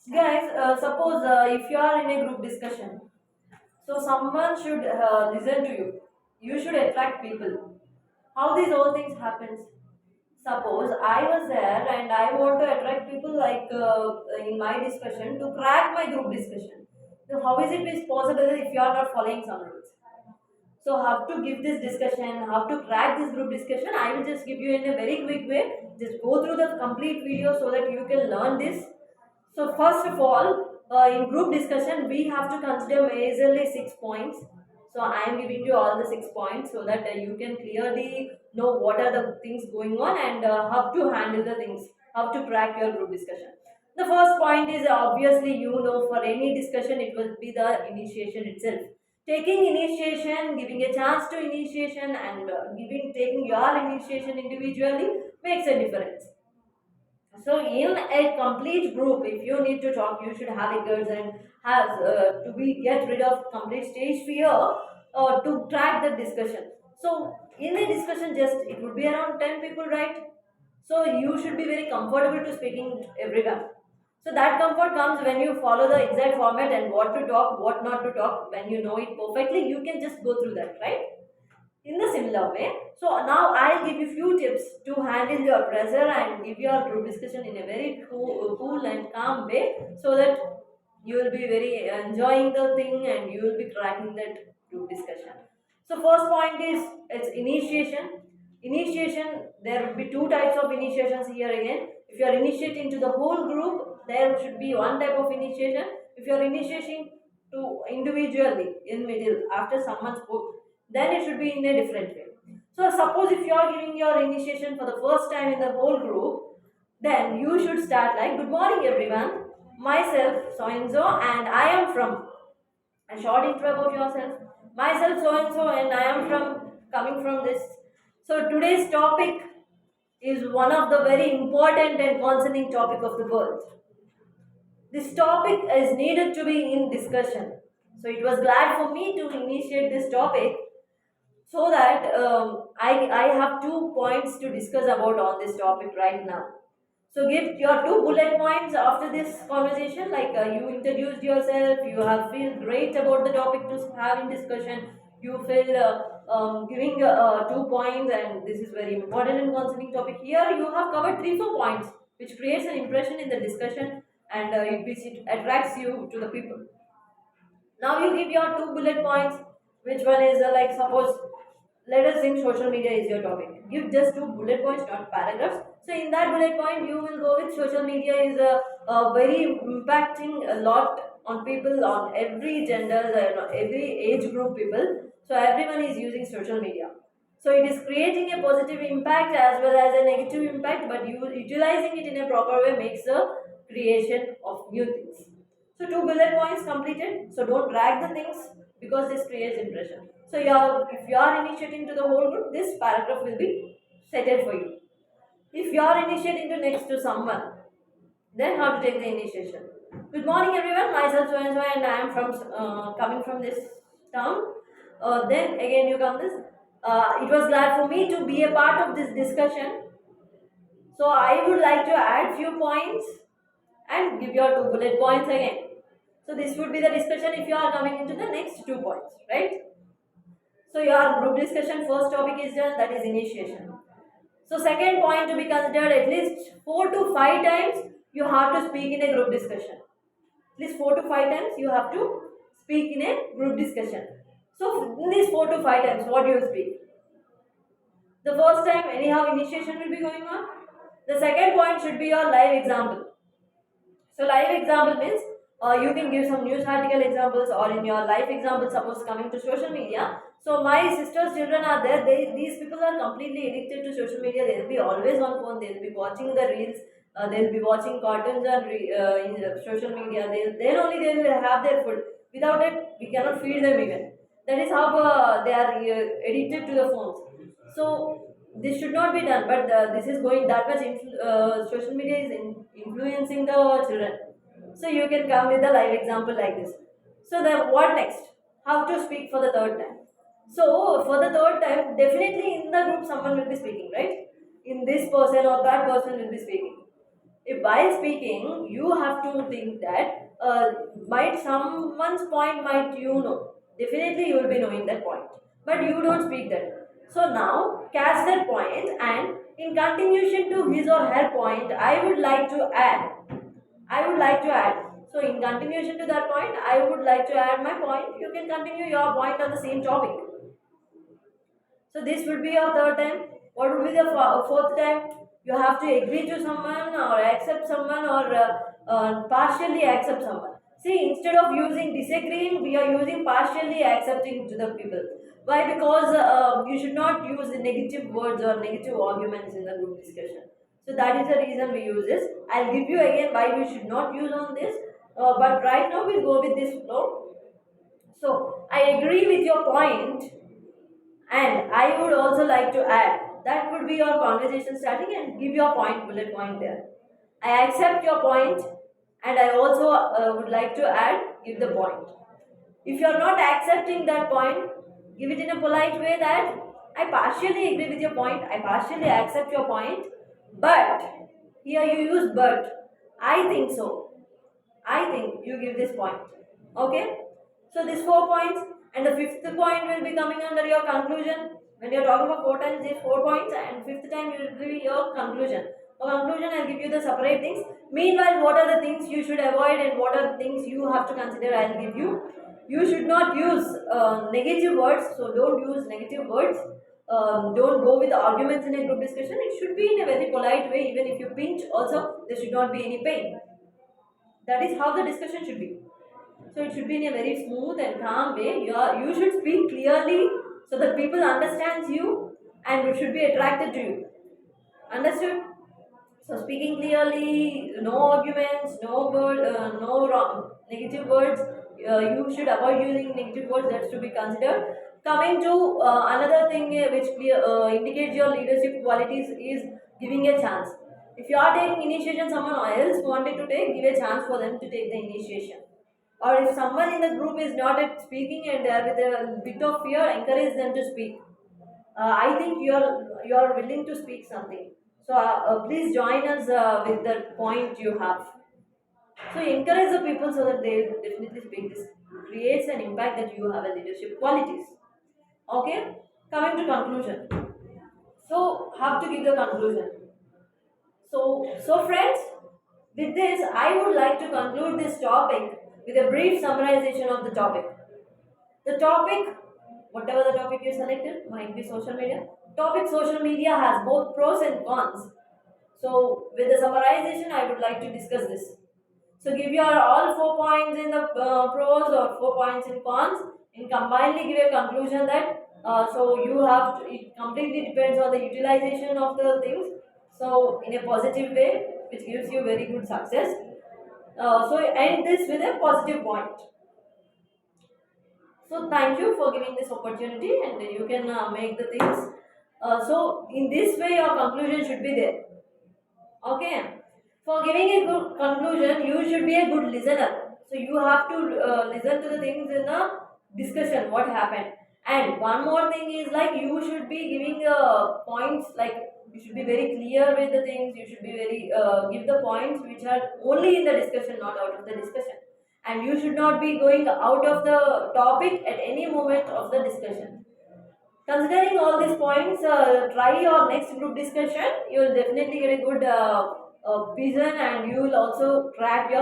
Guys, suppose if you are in a group discussion, so someone should listen to you. You should attract people. How these all things happens? Suppose I was there and I want to attract people like in my discussion to crack my group discussion. So how is it is possible if you are not following some rules? So how to give this discussion, how to crack this group discussion, I will just give you in a very quick way. Just go through the complete video so that you can learn this. So first of all, in group discussion, we have to consider majorly 6 points. So I am giving you all the 6 points so that you can clearly know what are the things going on and how to handle the things, how to crack your group discussion. The first point is obviously for any discussion it will be the initiation itself. Taking initiation, giving a chance to initiation, and taking your initiation individually makes a difference. So in a complete group, if you need to talk, you should have a guts and has to be get rid of complete stage fear to track the discussion. So in a discussion, just it would be around 10 people, right? So you should be very comfortable to speaking to everyone. So that comfort comes when you follow the exact format and what to talk, what not to talk. When you know it perfectly, you can just go through that, right? In the similar way. So now I'll give you few tips to handle your pressure and give your group discussion in a very cool and calm way so that you will be very enjoying the thing and you will be cracking that group discussion. So first point is it's initiation. Initiation, there will be two types of initiations here again. If you are initiating to the whole group, there should be one type of initiation. If you are initiating to individually in middle after someone spoke, then it should be in a different way. So suppose if you are giving your initiation for the first time in the whole group, then you should start like, good morning everyone, myself so and so and I am from, a short intro about yourself, myself so and so and I am from, coming from this. So today's topic is one of the very important and concerning topic of the world. This topic is needed to be in discussion. So it was glad for me to initiate this topic so that I have 2 points to discuss about on this topic right now. So give your two bullet points after this conversation, like you introduced yourself, you have feel great about the topic to have in discussion, you feel giving 2 points and this is very important and concerning topic. Here you have covered 3 4 points which creates an impression in the discussion and it attracts you to the people. Now you give your two bullet points. Which one is like suppose let us think social media is your topic. Give just two bullet points, not paragraphs. So in that bullet point, you will go with social media is a very impacting a lot on people on every gender, every age group people. So everyone is using social media. So it is creating a positive impact as well as a negative impact, but you utilizing it in a proper way makes a creation of new things. So two bullet points completed. So don't drag the things because this creates impression. So if you are initiating to the whole group, this paragraph will be settled for you. If you are initiating to next to someone, then how to take the initiation. Good morning everyone, myself so and so and I am from coming from this town. Then again you come this. It was glad for me to be a part of this discussion. So I would like to add few points and give your two bullet points again. So this would be the discussion if you are coming into the next 2 points, right? So your group discussion first topic is done, that is initiation. So second point to be considered, at least 4 to 5 times you have to speak in a group discussion. At least 4 to 5 times you have to speak in a group discussion. So in these 4 to 5 times, what do you speak? The first time anyhow initiation will be going on. The second point should be your live example. So live example means you can give some news article examples or in your life example, suppose coming to social media. So my sister's children are there. These people are completely addicted to social media. They'll be always on phone. They'll be watching the reels. They'll be watching cartoons and in social media. Then only they will have their food. Without it, we cannot feed them even. That is how they are addicted to the phones. So this should not be done, but this is going that much. Social media is influencing the children. So you can come with a live example like this. So the what next? How to speak for the third time? So for the third time, definitely in the group someone will be speaking, right? In this person or that person will be speaking. If while speaking you have to think that might someone's point might you know, definitely you will be knowing that point, but you don't speak that. So now catch that point, and in continuation to his or her point, I would like to add. So in continuation to that point, I would like to add my point. You can continue your point on the same topic. So this would be your third time. What would be the fourth time? You have to agree to someone or accept someone, or partially accept someone. See, instead of using disagreeing, we are using partially accepting to the people. Why? Because you should not use the negative words or negative arguments in the group discussion. So that is the reason we use this. I'll give you again why we should not use on this. But right now we'll go with this flow. So I agree with your point, and I would also like to add, that would be your conversation starting, and give your point, bullet point there. I accept your point, and I also would like to add, give the point. If you are not accepting that point, give it in a polite way that I partially agree with your point, I partially accept your point, but here you use but. I think so. I think you give this point. Okay? So these 4 points, and the fifth point will be coming under your conclusion. When you're talking about 4 times, these 4 points, and fifth time you will be your conclusion. For conclusion, I'll give you the separate things. Meanwhile, what are the things you should avoid and what are the things you have to consider, I'll give you. You should not use negative words, so don't use negative words. Don't go with arguments in a group discussion. It should be in a very polite way. Even if you pinch, also there should not be any pain. That is how the discussion should be. So it should be in a very smooth and calm way. You should speak clearly so that people understands you and should be attracted to you. Understood? So speaking clearly, no arguments, no wrong, negative words. You should avoid using negative words. That's to be considered. Coming to another thing which indicates your leadership qualities is giving a chance. If you are taking initiation, someone else wanted to take, give a chance for them to take the initiation. Or if someone in the group is not at speaking and they are with a bit of fear, encourage them to speak. I think you are willing to speak something. So please join us with the point you have. So encourage the people so that they definitely speak. This creates an impact that you have a leadership qualities. Okay, coming to conclusion. So have to give the conclusion. So friends, with this, I would like to conclude this topic with a brief summarization of the topic. The topic, whatever the topic you selected, might be social media. Topic social media has both pros and cons. So, with the summarization, I would like to discuss this. So, give your all 4 points in the pros or 4 points in cons, and combinedly give a conclusion that so you have to, it completely depends on the utilization of the things. So, in a positive way, which gives you very good success. So, end this with a positive point. So thank you for giving this opportunity, and you can make the things. So in this way, your conclusion should be there. Okay. For giving a good conclusion, you should be a good listener. So you have to listen to the things in the discussion, what happened. And one more thing is like you should be giving points, like you should be very clear with the things. You should be very give the points which are only in the discussion, not out of the discussion. And you should not be going out of the topic at any moment of the discussion. Considering all these points, try your next group discussion. You will definitely get a good vision, and you will also track your